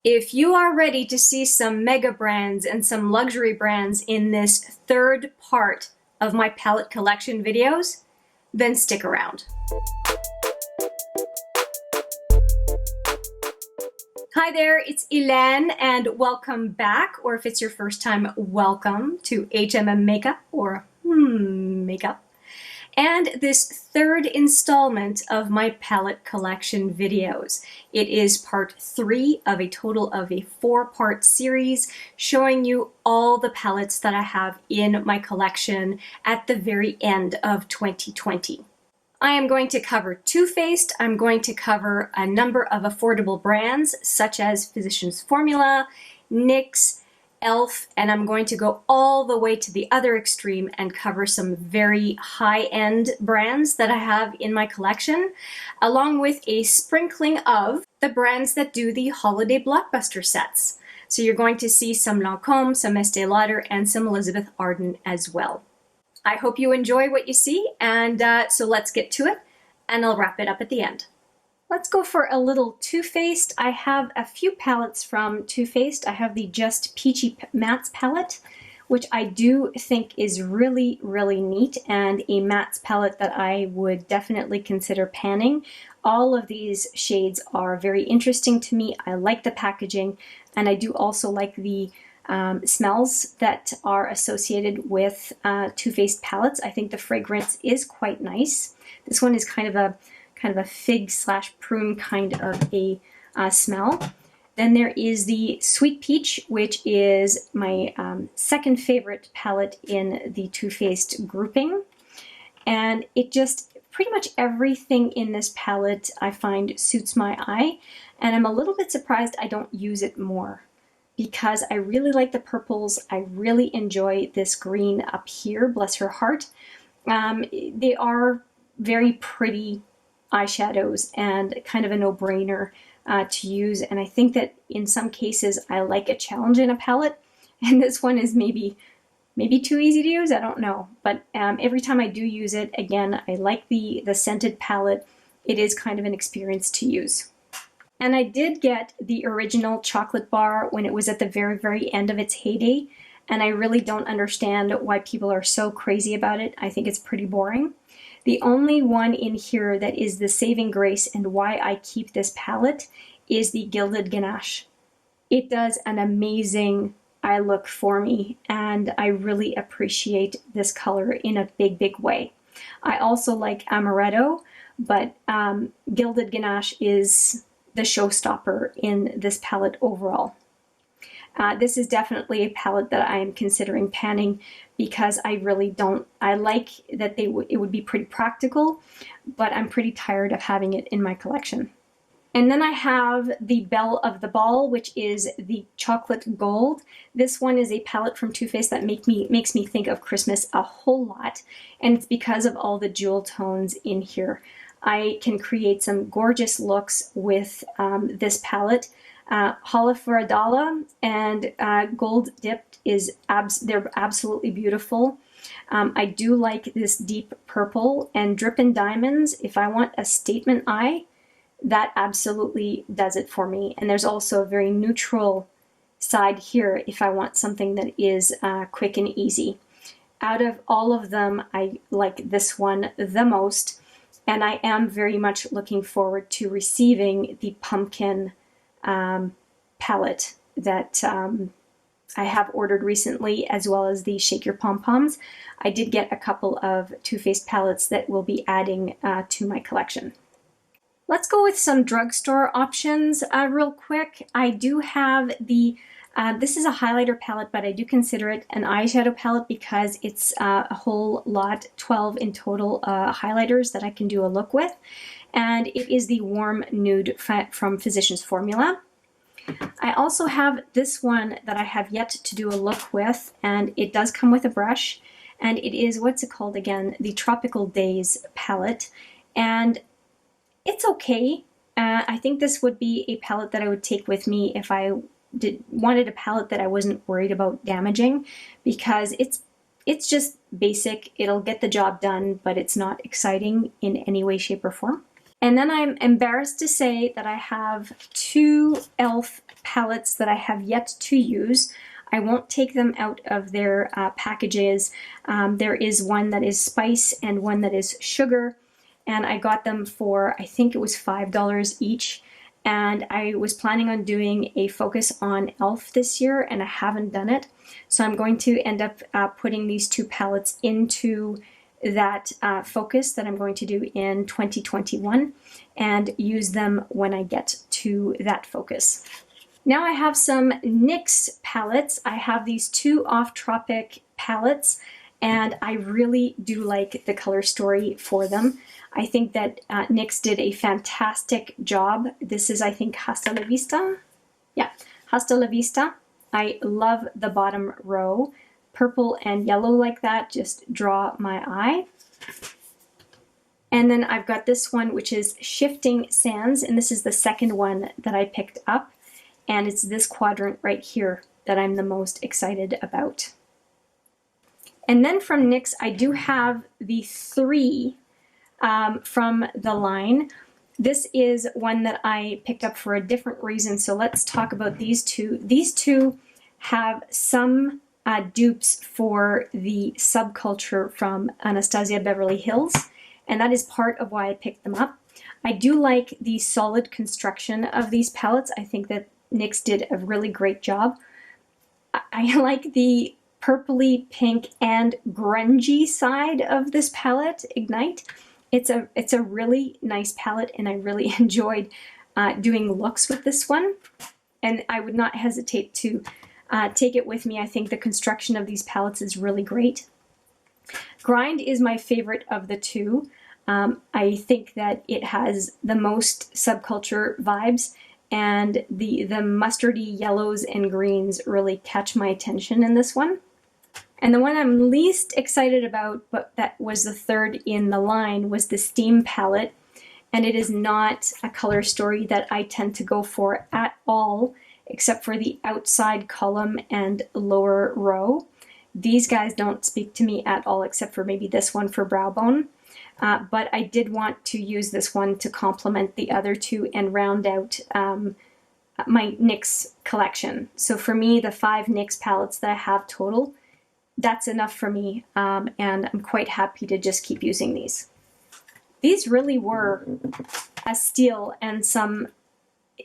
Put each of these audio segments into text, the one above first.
If you are ready to see some mega brands and some luxury brands in this third part of my palette collection videos, then stick around. Hi there, it's Hélène and welcome back, or if it's your first time, welcome to HMM Makeup or Makeup. And this third installment of my palette collection videos. It is part 3 of a total of a 4-part series showing you all the palettes that I have in my collection at the very end of 2020. I am going to cover Too Faced, I'm going to cover a number of affordable brands such as Physicians Formula, NYX, e.l.f., and I'm going to go all the way to the other extreme and cover some very high-end brands that I have in my collection, along with a sprinkling of the brands that do the holiday Blockbuster sets. So you're going to see some Lancome, some Estee Lauder, and some Elizabeth Arden as well. I hope you enjoy what you see, and so let's get to it, and I'll wrap it up at the end. Let's go for a little Too Faced. I have a few palettes from Too Faced. I have the Just Peachy Mattes palette, which I do think is really, really neat, and a mattes palette that I would definitely consider panning. All of these shades are very interesting to me. I like the packaging, and I do also like the smells that are associated with Too Faced palettes. I think the fragrance is quite nice. This one is kind of a fig slash prune kind of a smell. Then there is the Sweet Peach, which is my second favorite palette in the Too Faced grouping. And it just, pretty much everything in this palette I find suits my eye. And I'm a little bit surprised I don't use it more, because I really like the purples. I really enjoy this green up here, bless her heart. They are very pretty eyeshadows and kind of a no-brainer to use, and I think that in some cases I like a challenge in a palette, and this one is maybe too easy to use, I don't know, but every time I do use it, again, I like the scented palette. It is kind of an experience to use. And I did get the original chocolate bar when it was at the very, very end of its heyday, and I really don't understand why people are so crazy about it. I think it's pretty boring. The only one in here that is the saving grace and why I keep this palette is the Gilded Ganache. It does an amazing eye look for me, and I really appreciate this color in a big, big way. I also like Amaretto, but Gilded Ganache is the showstopper in this palette overall. This is definitely a palette that I am considering panning, because I really don't, I like that it would be pretty practical, but I'm pretty tired of having it in my collection. And then I have the Belle of the Ball, which is the Chocolate Gold. This one is a palette from Too Faced that makes me think of Christmas a whole lot, and it's because of all the jewel tones in here. I can create some gorgeous looks with this palette. Holla for a Dollar and Gold Dipped they're absolutely beautiful. I do like this deep purple, and Drippin' Diamonds, if I want a statement eye, that absolutely does it for me. And there's also a very neutral side here if I want something that is quick and easy. Out of all of them, I like this one the most, and I am very much looking forward to receiving the Pumpkin palette that I have ordered recently, as well as the Shake Your Pom Poms. I did get a couple of Too Faced palettes that will be adding to my collection. Let's go with some drugstore options real quick. I do have the, this is a highlighter palette, but I do consider it an eyeshadow palette because it's a whole lot, 12 in total highlighters that I can do a look with. And it is the Warm Nude from Physicians Formula. I also have this one that I have yet to do a look with, and it does come with a brush, and it is, what's it called again? The Tropical Days palette, and it's okay. I think this would be a palette that I would take with me if I wanted a palette that I wasn't worried about damaging, because it's just basic. It'll get the job done, but it's not exciting in any way, shape, or form. And then I'm embarrassed to say that I have 2 e.l.f. palettes that I have yet to use. I won't take them out of their packages. There is one that is spice and one that is sugar, and I got them for, I think it was $5 each. And I was planning on doing a focus on e.l.f. this year, and I haven't done it. So I'm going to end up putting these 2 palettes into that focus that I'm going to do in 2021 and use them when I get to that focus. Now I have some NYX palettes. I have these 2 off-tropic palettes, and I really do like the color story for them. I think that NYX did a fantastic job. This is, I think, Hasta La Vista. Yeah, Hasta La Vista. I love the bottom row. Purple and yellow like that just draw my eye. And then I've got this one, which is Shifting Sands, and this is the second one that I picked up. And it's this quadrant right here that I'm the most excited about. And then from NYX, I do have the 3 from the line. This is one that I picked up for a different reason, so let's talk about these 2. These 2 have some dupes for the subculture from Anastasia Beverly Hills, and that is part of why I picked them up. I do like the solid construction of these palettes. I think that NYX did a really great job. I like the purpley pink and grungy side of this palette, Ignite. It's a really nice palette, and I really enjoyed doing looks with this one, and I would not hesitate to take it with me. I think the construction of these palettes is really great. Grind is my favorite of the 2. I think that it has the most subculture vibes, and the mustardy yellows and greens really catch my attention in this one. And the one I'm least excited about, but that was the 3rd in the line, was the Steam palette. And it is not a color story that I tend to go for at all, except for the outside column and lower row. These guys don't speak to me at all, except for maybe this one for brow bone. But I did want to use this one to complement the other 2 and round out my NYX collection. So for me, the 5 NYX palettes that I have total, that's enough for me, and I'm quite happy to just keep using these. These really were a steal, and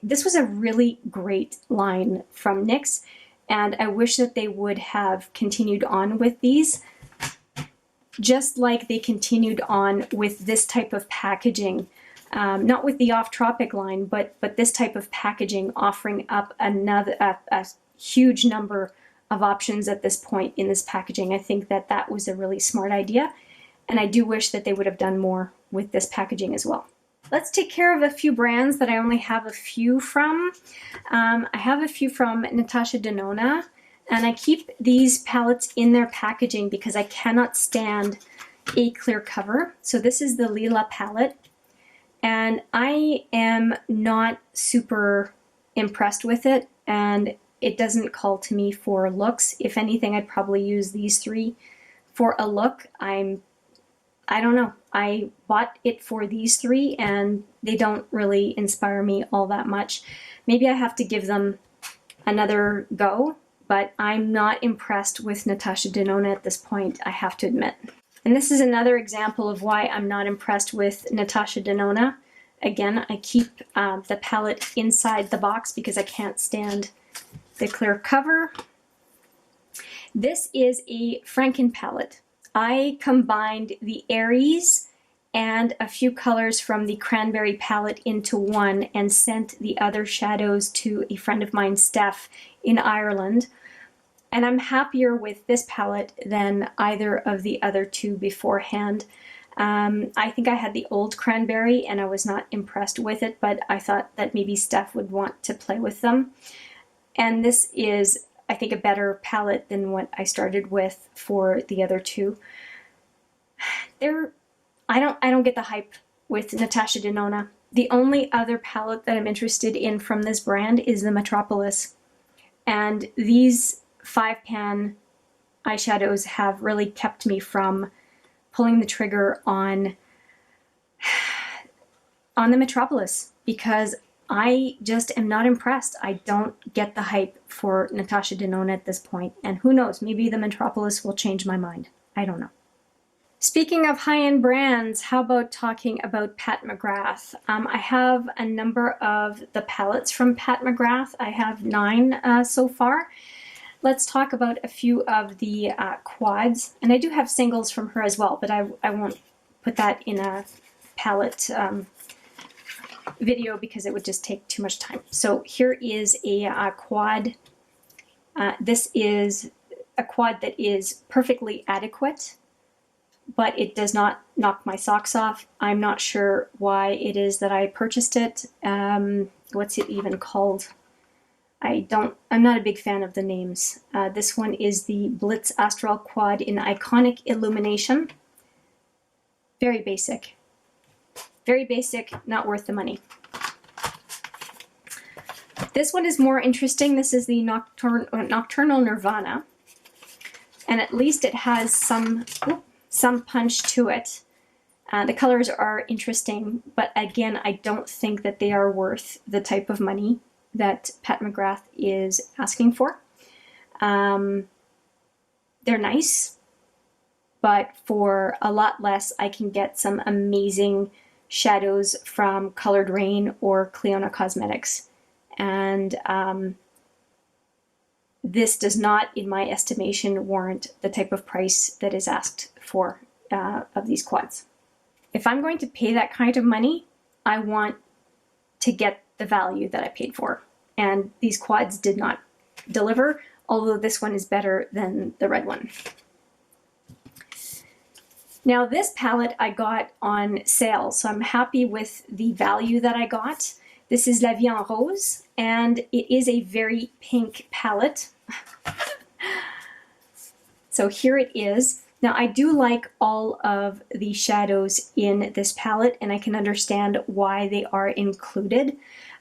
this was a really great line from NYX, and I wish that they would have continued on with these, just like they continued on with this type of packaging. Not with the off-tropic line, but this type of packaging, offering up a huge number of options at this point in this packaging. I think that that was a really smart idea, and I do wish that they would have done more with this packaging as well. Let's take care of a few brands that I only have a few from. I have a few from Natasha Denona, and I keep these palettes in their packaging because I cannot stand a clear cover. So this is the Leela Palette, and I am not super impressed with it, and it doesn't call to me for looks. If anything, I'd probably use these 3 for a look. I don't know. I bought it for these 3, and they don't really inspire me all that much. Maybe I have to give them another go, but I'm not impressed with Natasha Denona at this point, I have to admit. And this is another example of why I'm not impressed with Natasha Denona. Again, I keep the palette inside the box because I can't stand the clear cover. This is a Franken palette. I combined the Aries and a few colors from the Cranberry palette into one and sent the other shadows to a friend of mine, Steph, in Ireland. And I'm happier with this palette than either of the other 2 beforehand. I think I had the old Cranberry and I was not impressed with it, but I thought that maybe Steph would want to play with them. And this is, I think, a better palette than what I started with for the other 2. I don't get the hype with Natasha Denona. The only other palette that I'm interested in from this brand is the Metropolis. And these 5-pan eyeshadows have really kept me from pulling the trigger on on the Metropolis, because I just am not impressed. I don't get the hype for Natasha Denona at this point, and who knows, maybe the Metropolis will change my mind. I don't know. Speaking of high-end brands, how about talking about Pat McGrath? I have a number of the palettes from Pat McGrath. I have 9 so far. Let's talk about a few of the quads, and I do have singles from her as well, but I won't put that in a palette video because it would just take too much time. So here is a quad. This is a quad that is perfectly adequate, but it does not knock my socks off. I'm not sure why it is that I purchased it. What's it even called? I'm not a big fan of the names. This one is the Blitz Astral quad in Iconic Illumination. Very basic. Very basic, not worth the money. This one is more interesting. This is the Nocturnal Nirvana, and at least it has some punch to it. The colors are interesting, but again, I don't think that they are worth the type of money that Pat McGrath is asking for. They're nice, but for a lot less, I can get some amazing shadows from Colored Rain or Cleona Cosmetics. And this does not, in my estimation, warrant the type of price that is asked for of these quads. If I'm going to pay that kind of money, I want to get the value that I paid for. And these quads did not deliver, although this one is better than the red one. Now this palette I got on sale, so I'm happy with the value that I got. This is La Vie Rose, and it is a very pink palette. So here it is. Now I do like all of the shadows in this palette, and I can understand why they are included.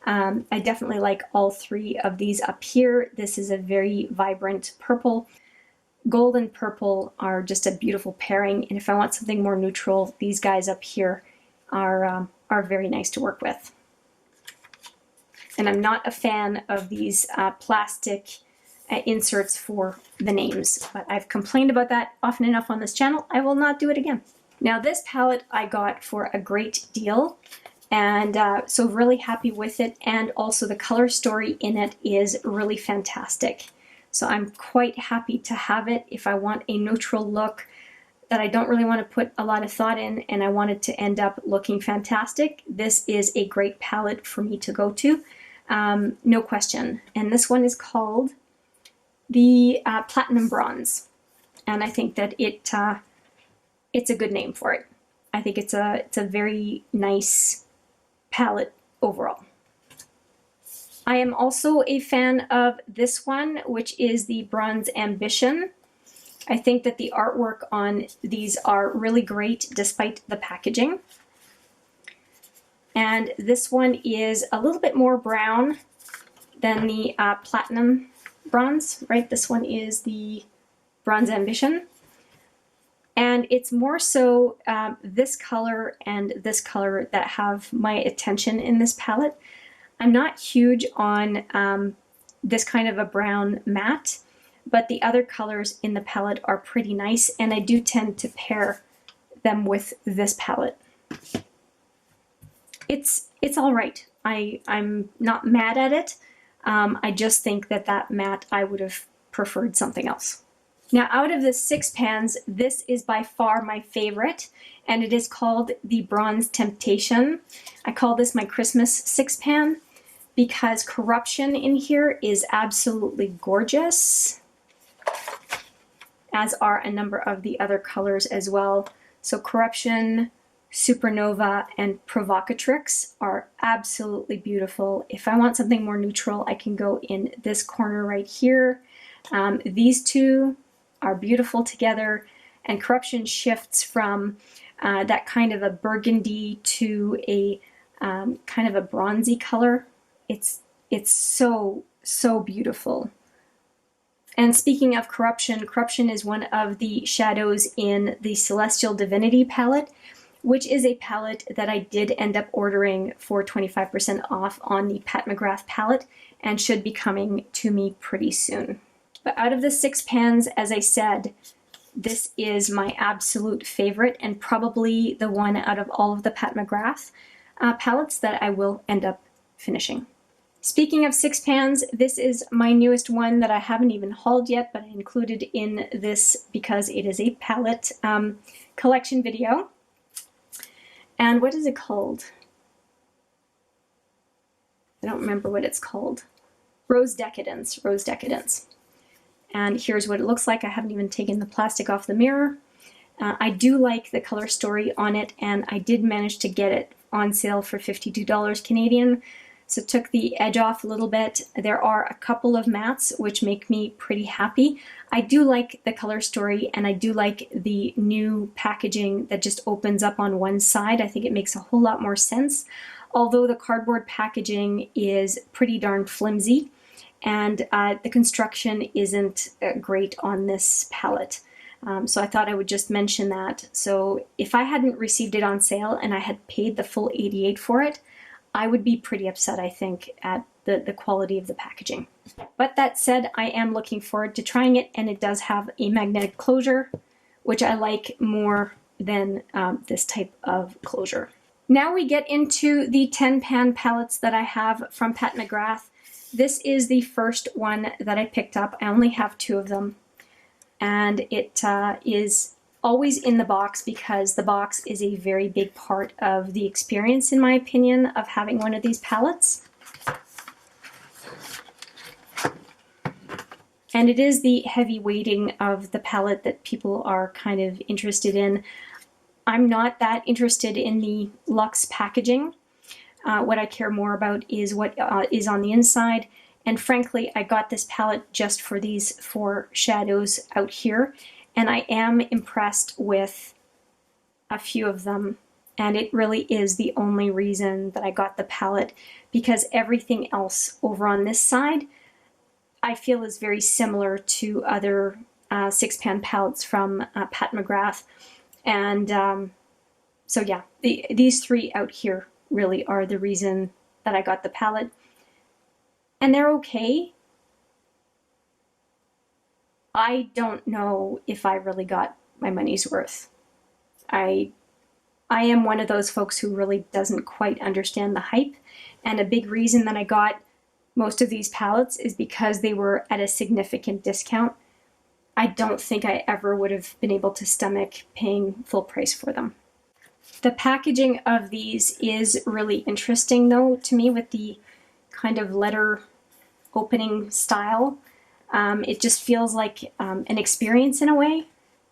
I definitely like all 3 of these up here. This is a very vibrant purple. Gold and purple are just a beautiful pairing, and if I want something more neutral, these guys up here are very nice to work with. And I'm not a fan of these plastic inserts for the names, but I've complained about that often enough on this channel. I will not do it again. Now this palette I got for a great deal, and so really happy with it, and also the color story in it is really fantastic. So I'm quite happy to have it if I want a neutral look that I don't really want to put a lot of thought in and I want it to end up looking fantastic. This is a great palette for me to go to, no question. And this one is called the Platinum Bronze. And I think that it's a good name for it. I think it's a very nice palette overall. I am also a fan of this one, which is the Bronze Ambition. I think that the artwork on these are really great despite the packaging. And this one is a little bit more brown than the Platinum Bronze, right? This one is the Bronze Ambition. And it's more so this color and this color that have my attention in this palette. I'm not huge on this kind of a brown matte, but the other colors in the palette are pretty nice, and I do tend to pair them with this palette. It's all right. I'm not mad at it. I just think that that matte, I would have preferred something else. Now out of the 6 pans, this is by far my favorite, and it is called the Bronze Temptation. I call this my Christmas 6 pan because Corruption in here is absolutely gorgeous, as are a number of the other colors as well. So Corruption, Supernova, and Provocatrix are absolutely beautiful. If I want something more neutral, I can go in this corner right here. These two are beautiful together, and Corruption shifts from that kind of a burgundy to a kind of a bronzy color. It's so beautiful. And speaking of Corruption, Corruption is one of the shadows in the Celestial Divinity palette. which is a palette that I did end up ordering for 25% off on the Pat McGrath palette and should be coming to me pretty soon. But out of the 6 pans, as I said, this is my absolute favorite and probably the one out of all of the Pat McGrath palettes that I will end up finishing. Speaking of 6 pans, this is my newest one that I haven't even hauled yet, but I included in this because it is a palette collection video. And what is it called? I don't remember what it's called. Rose Decadence. Rose Decadence. And here's what it looks like. I haven't even taken the plastic off the mirror. I do like the color story on it, and I did manage to get it on sale for $52 Canadian. So it took the edge off a little bit. There are a couple of mattes which make me pretty happy. I do like the color story, and I do like the new packaging that just opens up on one side. I think it makes a whole lot more sense. Although the cardboard packaging is pretty darn flimsy, and the construction isn't great on this palette. So I thought I would just mention that. So if I hadn't received it on sale and I had paid the full $88 for it, I would be pretty upset, I think, at the quality of the packaging. But that said, I am looking forward to trying it, and it does have a magnetic closure, which I like more than this type of closure. Now we get into the 10 pan palettes that I have from Pat McGrath. This is the first one that I picked up. I only have 2 of them, and it is always in the box because the box is a very big part of the experience, in my opinion, of having one of these palettes. And it is the heavy weighting of the palette that people are kind of interested in. I'm not that interested in the luxe packaging. What I care more about is what is on the inside. And frankly, I got this palette just for these 4 shadows out here. And I am impressed with a few of them. And it really is the only reason that I got the palette, because everything else over on this side I feel is very similar to other 6-pan palettes from Pat McGrath. And so yeah, these 3 out here really are the reason that I got the palette. And they're okay. I don't know if I really got my money's worth. I am one of those folks who really doesn't quite understand the hype. And a big reason that I got most of these palettes is because they were at a significant discount. I don't think I ever would have been able to stomach paying full price for them. The packaging of these is really interesting though to me, with the kind of letter opening style. It just feels like an experience in a way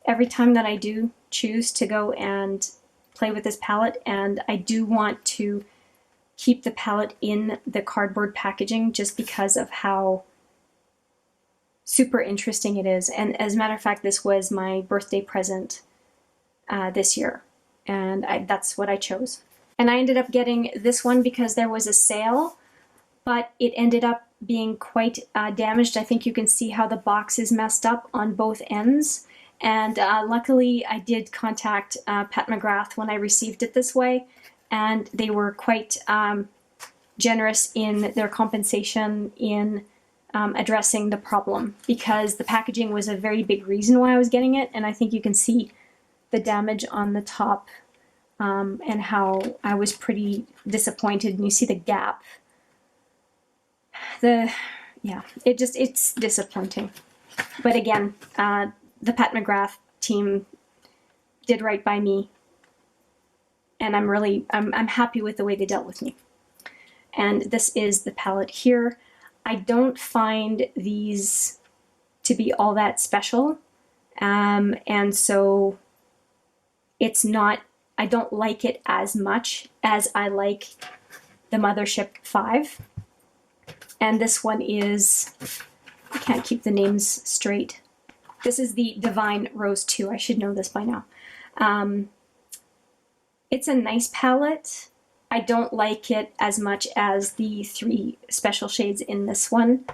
every time that I do choose to go and play with this palette, and I do want to keep the palette in the cardboard packaging just because of how super interesting it is. And as a matter of fact, this was my birthday present this year, and that's what I chose. And I ended up getting this one because there was a sale, but it ended up being quite damaged. I think you can see how the box is messed up on both ends. And luckily I did contact Pat McGrath when I received it this way, and they were quite generous in their compensation in addressing the problem, because the packaging was a very big reason why I was getting it. And I think you can see the damage on the top and how I was pretty disappointed. And you see the gap. Yeah, it's disappointing. But again, the Pat McGrath team did right by me, and I'm happy with the way they dealt with me. And this is the palette here. I don't find these to be all that special, and so it's not, I don't like it as much as I like the Mothership 5. And this one is, I can't keep the names straight. This is the Divine Rose 2. I should know this by now. It's a nice palette. I don't like it as much as the 3 special shades in this one.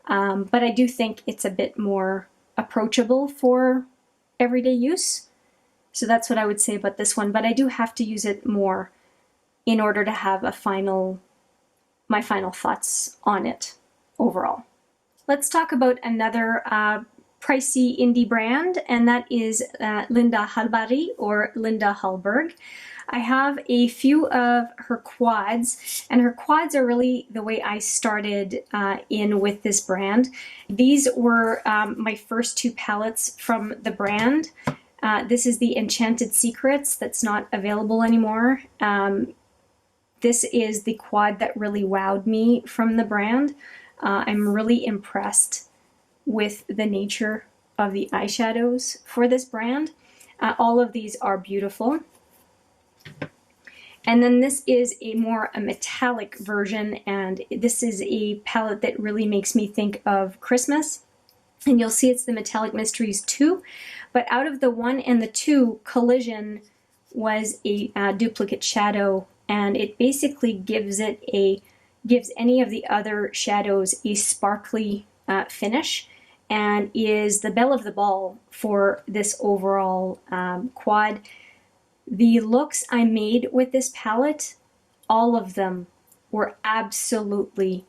But I do think it's a bit more approachable for everyday use. So that's what I would say about this one, but I do have to use it more in order to have my final thoughts on it overall. Let's talk about another pricey indie brand, and that is Linda Halbari or Linda Hallberg. I have a few of her quads, and her quads are really the way I started in with this brand. These were my first two palettes from the brand. This is the Enchanted Secrets that's not available anymore. This is the quad that really wowed me from the brand. I'm really impressed with the nature of the eyeshadows for this brand. All of these are beautiful. And then this is a metallic version, and this is a palette that really makes me think of Christmas. And you'll see it's the Metallic Mysteries 2, but out of the 1 and the 2, Collision was a duplicate shadow, and it basically gives any of the other shadows a sparkly finish, and is the belle of the ball for this overall quad. The looks I made with this palette, all of them were absolutely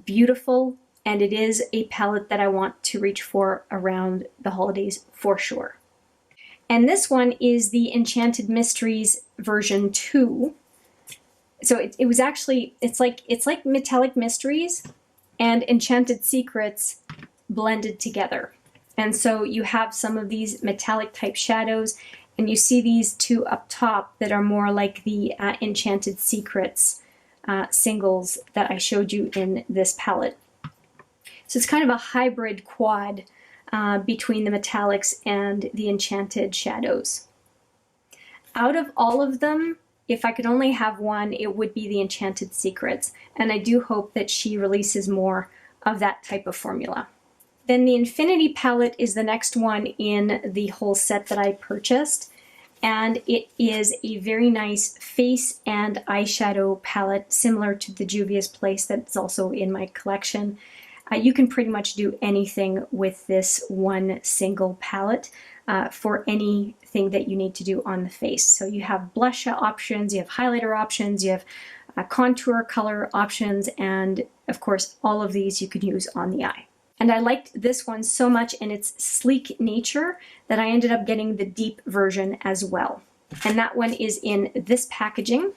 beautiful, and it is a palette that I want to reach for around the holidays for sure. And this one is the Enchanted Mysteries version 2. So it was actually, it's like Metallic Mysteries and Enchanted Secrets blended together. And so you have some of these metallic type shadows, and you see these two up top that are more like the Enchanted Secrets singles that I showed you in this palette. So it's kind of a hybrid quad between the metallics and the enchanted shadows. Out of all of them, if I could only have one, it would be the Enchanted Secrets, and I do hope that she releases more of that type of formula. Then the Infinity palette is the next one in the whole set that I purchased, and it is a very nice face and eyeshadow palette similar to the Juvia's Place that's also in my collection. You can pretty much do anything with this one single palette for anything that you need to do on the face. So you have blush options, you have highlighter options, you have contour color options, and of course all of these you could use on the eye. And I liked this one so much in its sleek nature that I ended up getting the deep version as well. And that one is in this packaging.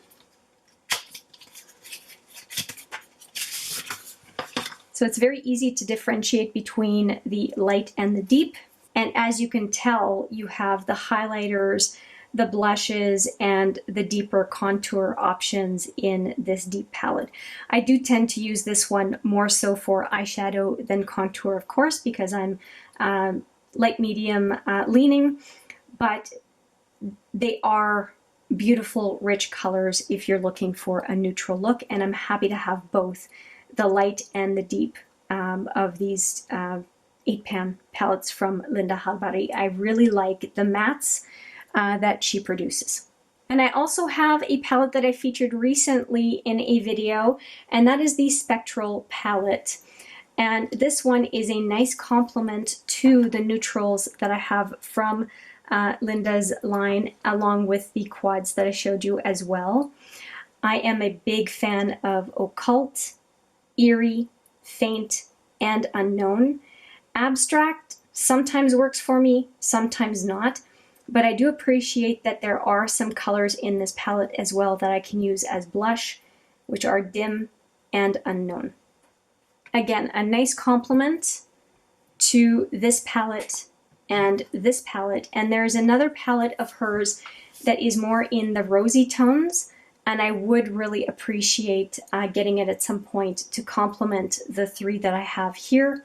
So it's very easy to differentiate between the light and the deep. And as you can tell, you have the highlighters, the blushes, and the deeper contour options in this deep palette. I do tend to use this one more so for eyeshadow than contour, of course, because I'm light medium leaning, but they are beautiful, rich colors if you're looking for a neutral look, and I'm happy to have both the light and the deep of these 8-pan palettes from Linda Halbari. I really like the mattes that she produces. And I also have a palette that I featured recently in a video, and that is the Spectral Palette. And this one is a nice complement to the neutrals that I have from Linda's line, along with the quads that I showed you as well. I am a big fan of Occult, Eerie, Faint, and Unknown. Abstract sometimes works for me, sometimes not, but I do appreciate that there are some colors in this palette as well that I can use as blush, which are Dim and Unknown. Again, a nice complement to this palette, and there's another palette of hers that is more in the rosy tones, and I would really appreciate getting it at some point to complement the 3 that I have here,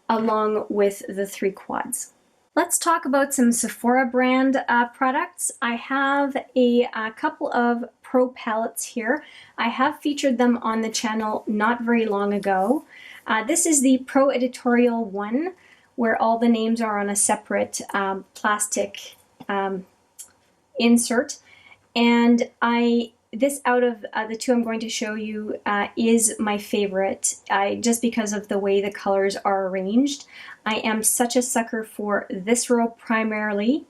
along with the 3 quads. Let's talk about some Sephora brand products. I have a couple of pro palettes here. I have featured them on the channel not very long ago. This is the Pro Editorial one, where all the names are on a separate plastic insert. And this out of the 2 I'm going to show you is my favorite, just because of the way the colors are arranged. I am such a sucker for this row primarily,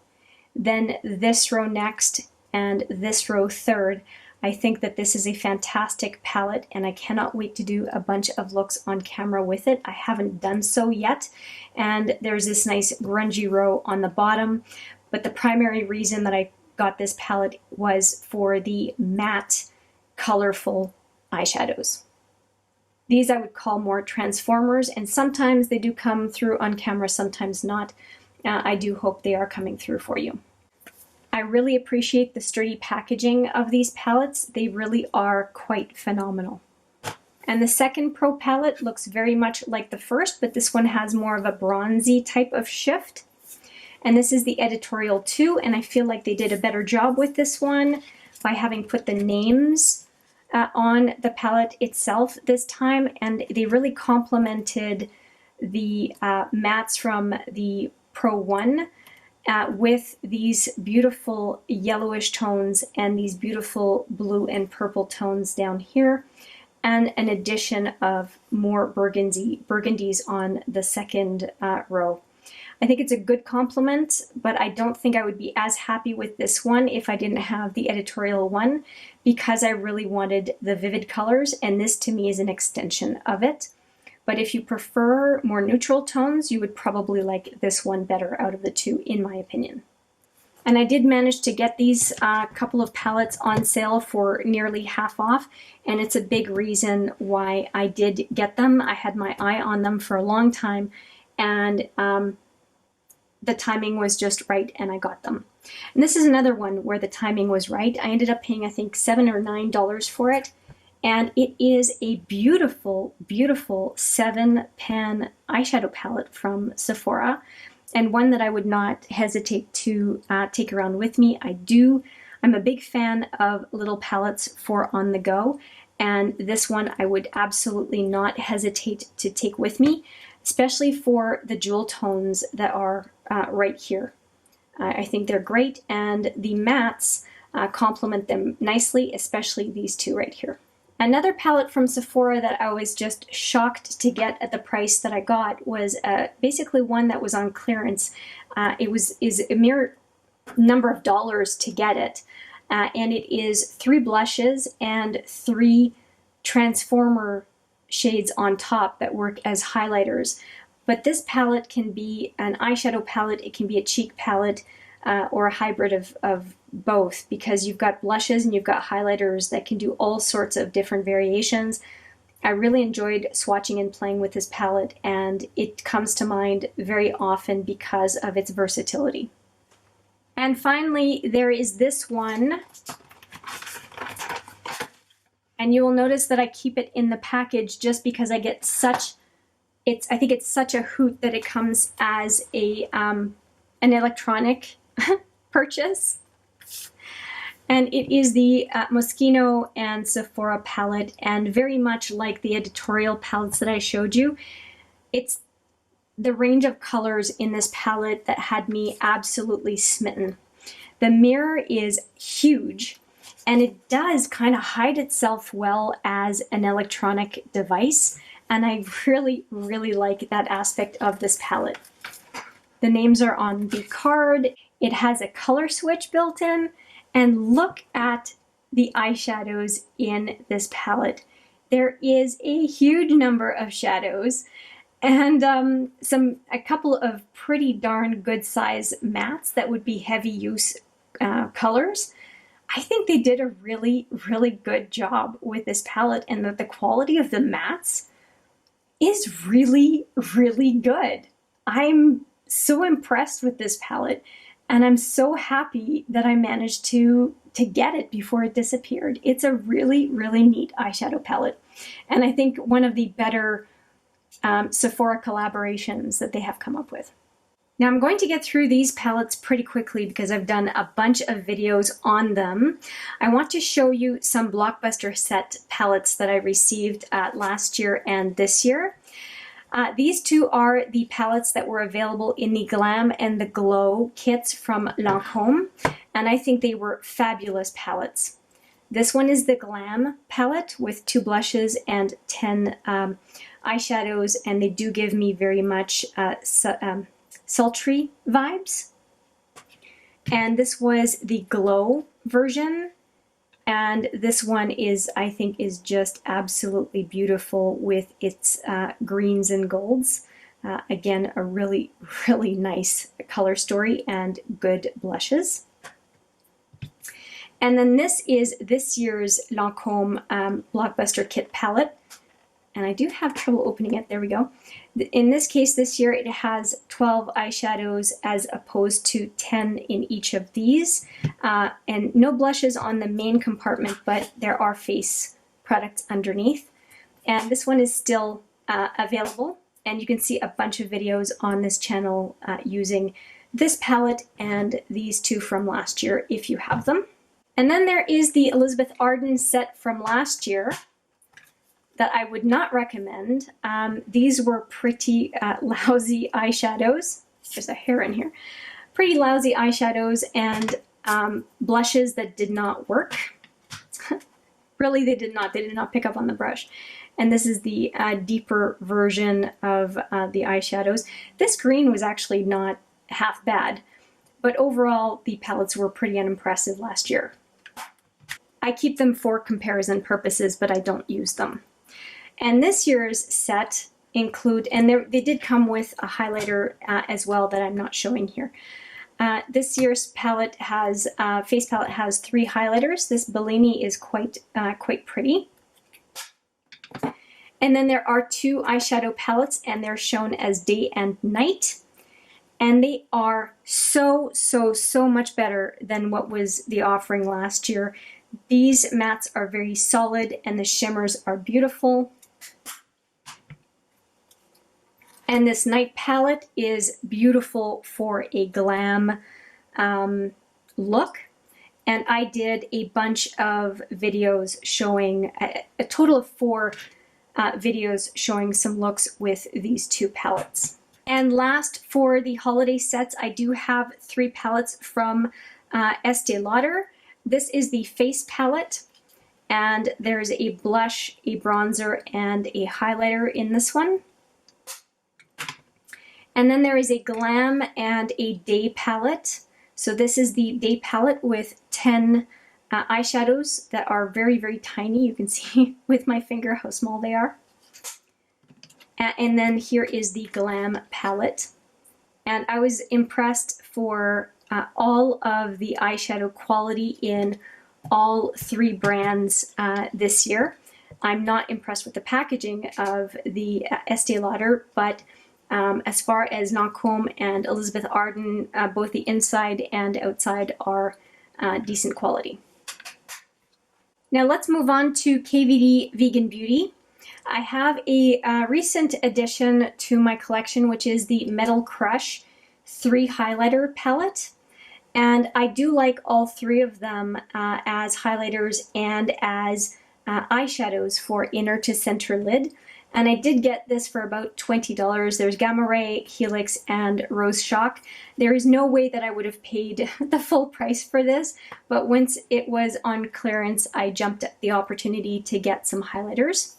then this row next, and this row third. I think that this is a fantastic palette, and I cannot wait to do a bunch of looks on camera with it. I haven't done so yet, and there's this nice grungy row on the bottom, but the primary reason that I got this palette was for the matte, colorful eyeshadows. These I would call more transformers, and sometimes they do come through on camera, sometimes not. I do hope they are coming through for you. I really appreciate the sturdy packaging of these palettes. They really are quite phenomenal. And the second Pro palette looks very much like the first, but this one has more of a bronzy type of shift. And this is the Editorial 2, and I feel like they did a better job with this one by having put the names on the palette itself this time, and they really complemented the mattes from the Pro 1 with these beautiful yellowish tones and these beautiful blue and purple tones down here, and an addition of more burgundies on the second row. I think it's a good complement, but I don't think I would be as happy with this one if I didn't have the Editorial 1, because I really wanted the vivid colors, and this to me is an extension of it. But if you prefer more neutral tones, you would probably like this one better out of the two, in my opinion. And I did manage to get these couple of palettes on sale for nearly half off, and it's a big reason why I did get them. I had my eye on them for a long time, and the timing was just right, and I got them. And this is another one where the timing was right. I ended up paying, I think, $7 or $9 for it. And it is a beautiful, beautiful 7-pan eyeshadow palette from Sephora, and one that I would not hesitate to take around with me. I'm a big fan of little palettes for on the go, and this one I would absolutely not hesitate to take with me, especially for the jewel tones that are right here. I think they're great, and the mattes complement them nicely, especially these two right here. Another palette from Sephora that I was just shocked to get at the price that I got was basically one that was on clearance. Is a mere number of dollars to get it, and it is 3 blushes and 3 transformer shades on top that work as highlighters. But this palette can be an eyeshadow palette, it can be a cheek palette, or a hybrid of both, because you've got blushes and you've got highlighters that can do all sorts of different variations. I really enjoyed swatching and playing with this palette, and it comes to mind very often because of its versatility. And finally, there is this one, and you will notice that I keep it in the package just because I get I think it's such a hoot that it comes as an electronic purchase. And it is the Moschino and Sephora palette, and very much like the Editorial palettes that I showed you, it's the range of colors in this palette that had me absolutely smitten. The mirror is huge, and it does kind of hide itself well as an electronic device, and I really, really like that aspect of this palette. The names are on the card. It has a color switch built in, and look at the eyeshadows in this palette. There is a huge number of shadows, and a couple of pretty darn good size mattes that would be heavy use colors. I think they did a really, really good job with this palette, and that the quality of the mattes is really, really good. I'm so impressed with this palette, and I'm so happy that I managed to get it before it disappeared. It's a really, really neat eyeshadow palette, and I think one of the better Sephora collaborations that they have come up with. Now I'm going to get through these palettes pretty quickly because I've done a bunch of videos on them. I want to show you some Blockbuster set palettes that I received last year and this year. These two are the palettes that were available in the Glam and the Glow kits from Lancome, and I think they were fabulous palettes. This one is the Glam palette with 2 blushes and 10 eyeshadows, and they do give me very much sultry vibes. And this was the Glow version. And this one is, I think, is just absolutely beautiful with its greens and golds. Again, a really, really nice color story and good blushes. And then this is this year's Lancome Blockbuster Kit Palette. And I do have trouble opening it. There we go. In this case, this year, it has 12 eyeshadows as opposed to 10 in each of these. And no blushes on the main compartment, but there are face products underneath. And this one is still available. And you can see a bunch of videos on this channel using this palette and these two from last year if you have them. And then there is the Elizabeth Arden set from last year that I would not recommend. These were pretty lousy eyeshadows. There's a hair in here. Pretty lousy eyeshadows and blushes that did not work. Really, they did not. They did not pick up on the brush. And this is the deeper version of the eyeshadows. This green was actually not half bad, but overall the palettes were pretty unimpressive last year. I keep them for comparison purposes, but I don't use them. And this year's set include, and they did come with a highlighter as well that I'm not showing here. This year's palette has, face palette has 3 highlighters. This Bellini is quite pretty. And then there are 2 eyeshadow palettes, and they're shown as day and night. And they are so much better than what was the offering last year. These mattes are very solid and the shimmers are beautiful. And this night palette is beautiful for a glam look. And I did a bunch of videos showing, a total of 4 videos showing some looks with these 2 palettes. And last, for the holiday sets, I do have 3 palettes from Estee Lauder. This is the face palette, and there's a blush, a bronzer, and a highlighter in this one. And then there is a glam and a day palette. So this is the day palette with 10 eyeshadows that are very tiny. You can see with my finger how small they are. And then here is the glam palette. And I was impressed for all of the eyeshadow quality in all 3 brands this year. I'm not impressed with the packaging of the Estee Lauder, but as far as Nocturnal and Elizabeth Arden, both the inside and outside are decent quality. Now let's move on to KVD Vegan Beauty. I have a recent addition to my collection, which is the Metal Crush 3 highlighter palette. And I do like all 3 of them as highlighters and as eyeshadows for inner to center lid. And I did get this for about $20. There's Gamma Ray, Helix, and Rose Shock. There is no way that I would have paid the full price for this, but once it was on clearance, I jumped at the opportunity to get some highlighters.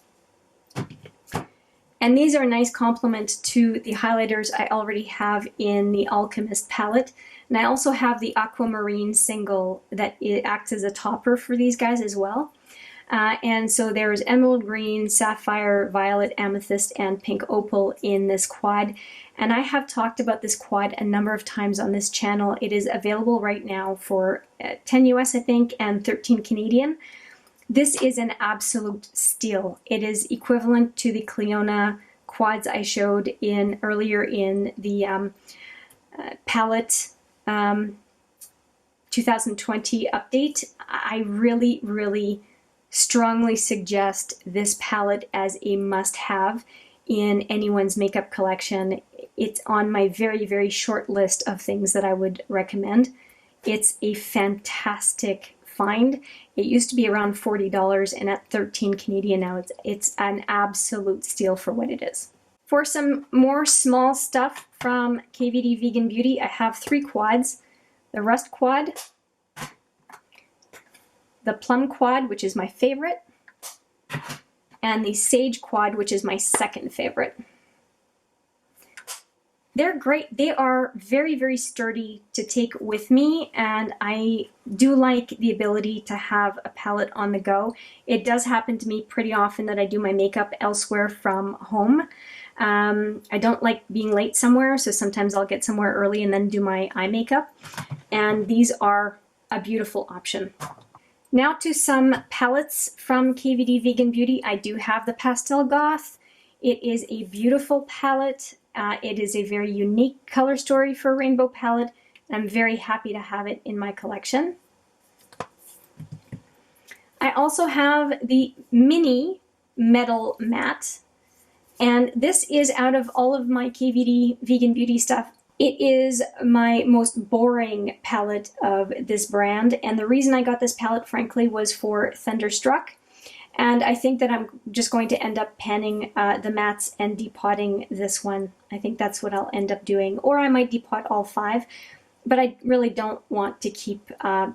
And these are a nice complement to the highlighters I already have in the Alchemist palette. And I also have the Aquamarine single that acts as a topper for these guys as well. And so there's emerald green, sapphire, violet, amethyst, and pink opal in this quad. And I have talked about this quad a number of times on this channel. It is available right now for 10 US, I think, and 13 Canadian. This is an absolute steal. It is equivalent to the Cliona quads I showed earlier in the palette 2020 update. I really strongly suggest this palette as a must-have in anyone's makeup collection. It's on my very short list of things that I would recommend. It's a fantastic find. It used to be around $40 and at 13 Canadian now it's an absolute steal for what it is. For some more small stuff from KVD Vegan Beauty, I have 3 quads. The Rust Quad, the Plum Quad, which is my favorite, and the Sage Quad, which is my second favorite. they're great. They are very, very sturdy to take with me, and I do like the ability to have a palette on the go. It does happen to me pretty often that I do my makeup elsewhere from home. I don't like being late somewhere, so sometimes I'll get somewhere early and then do my eye makeup, and these are a beautiful option. Now to some palettes from Kvd Vegan Beauty. I do have the Pastel Goth. It is a beautiful palette. It is a very unique color story for a rainbow palette. I'm very happy to have it in my collection. I also have the mini metal matte, and this is out of all of my Kvd Vegan Beauty stuff. It is my most boring palette of this brand, and the reason I got this palette, frankly, was for Thunderstruck. And I think that I'm just going to end up panning the mattes and depotting this one. I think that's what I'll end up doing. Or I might depot all 5, but I really don't want to keep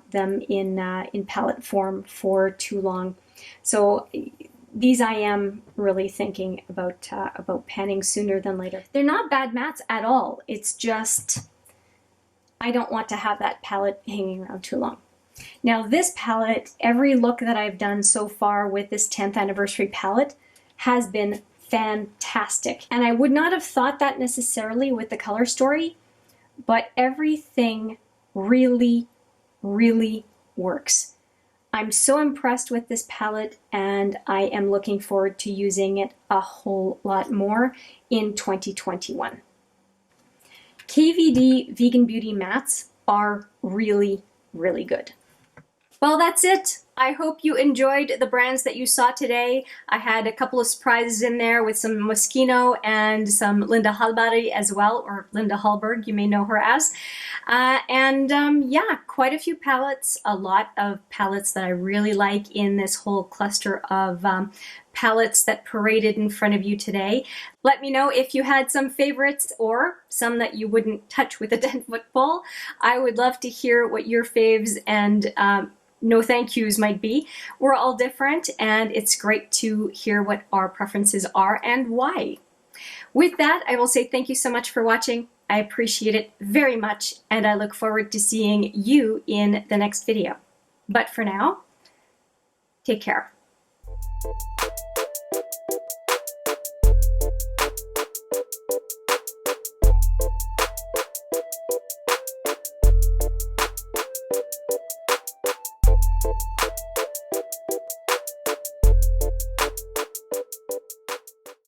them in palette form for too long. So these I am really thinking about panning sooner than later. They're not bad mattes at all. It's just I don't want to have that palette hanging around too long. Now this palette, every look that I've done so far with this 10th anniversary palette has been fantastic. And I would not have thought that necessarily with the color story, but everything really, really works. I'm so impressed with this palette, and I am looking forward to using it a whole lot more in 2021. Kvd Vegan Beauty mattes are really, really good. Well, that's it. I hope you enjoyed the brands that you saw today. I had a couple of surprises in there with some Moschino and some Linda Halbari as well, or Linda Hallberg, you may know her as. Yeah, quite a few palettes, a lot of palettes that I really like in this whole cluster of palettes that paraded in front of you today. Let me know if you had some favorites or some that you wouldn't touch with a 10-foot pole. I would love to hear what your faves and no thank yous might be. We're all different, and it's great to hear what our preferences are and why. With that, I will say thank you so much for watching. I appreciate it very much, and I look forward to seeing you in the next video. But for now, take care.